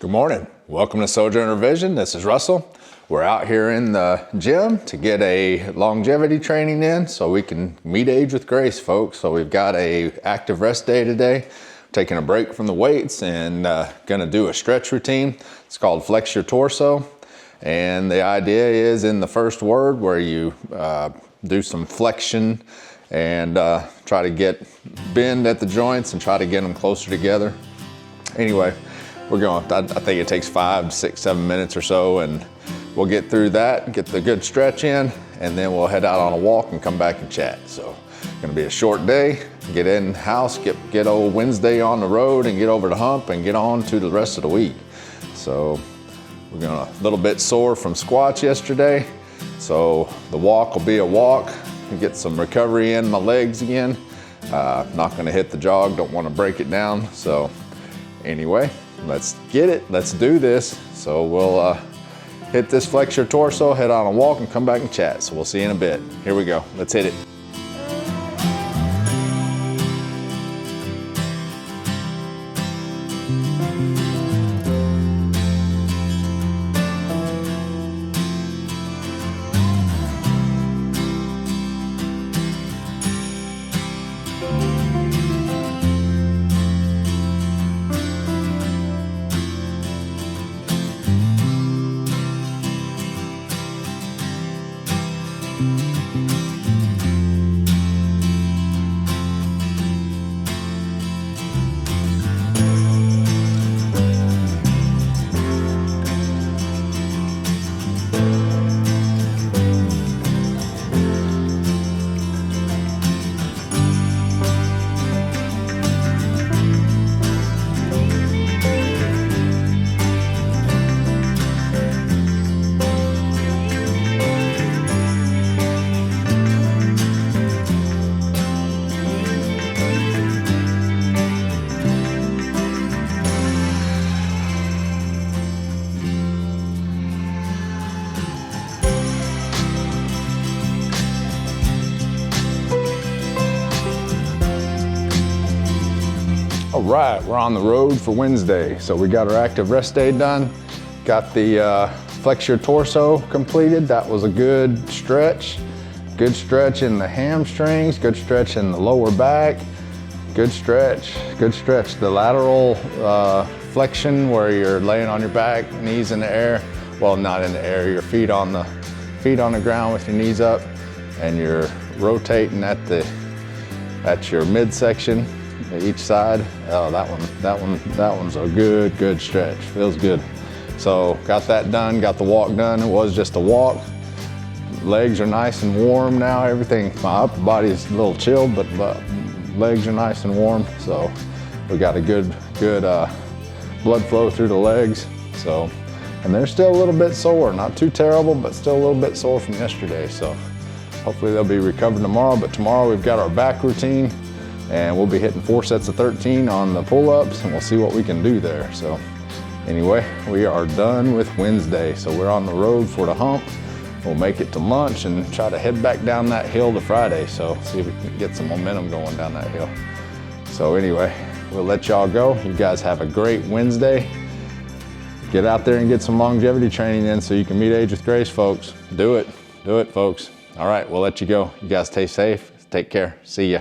Good morning. Welcome to Sojourner Vision. This is Russell. We're out here in the gym to get a longevity training in so we can meet age with grace, folks. So we've got a active rest day today, taking a break from the weights and gonna do a stretch routine. It's called Flex Your Torso. And the idea is in the first word where you do some flexion and try to bend at the joints and try to get them closer together. Anyway, I think it takes 5, 6, 7 minutes or so, and we'll get through that, get the good stretch in, and then we'll head out on a walk and come back and chat. So gonna be a short day, get in house, get old Wednesday on the road and get over the hump and get on to the rest of the week. So we're a little bit sore from squats yesterday. So the walk will be a walk and get some recovery in my legs again. Not gonna hit the jog, don't wanna break it down. So anyway, let's get it, let's do this. So we'll hit this Flex Your Torso, head on a walk and come back and chat. So we'll see you in a bit. Here we go, let's hit it. All right, we're on the road for Wednesday. So we got our active rest day done. Got the Flex Your Torso completed. That was a good stretch. Good stretch in the hamstrings, good stretch in the lower back. Good stretch, good stretch. The lateral flexion where you're laying on your back, knees in the air. Well, not in the air, your feet on the ground with your knees up, and you're rotating at your midsection. Each side. Oh, that one's a good stretch. Feels good. So got that done, got the walk done. It was just a walk. Legs are nice and warm now. Everything, my upper body is a little chilled, but legs are nice and warm. So we got a good blood flow through the legs. So, and they're still a little bit sore. Not too terrible, but still a little bit sore from yesterday. So hopefully they'll be recovered tomorrow. But tomorrow we've got our back routine. And we'll be hitting 4 sets of 13 on the pull-ups, and we'll see what we can do there. So anyway, we are done with Wednesday. So we're on the road for the hump. We'll make it to lunch and try to head back down that hill to Friday. So see if we can get some momentum going down that hill. So anyway, we'll let y'all go. You guys have a great Wednesday. Get out there and get some longevity training in so you can meet age with grace, folks. Do it, folks. All right, we'll let you go. You guys stay safe, take care, see ya.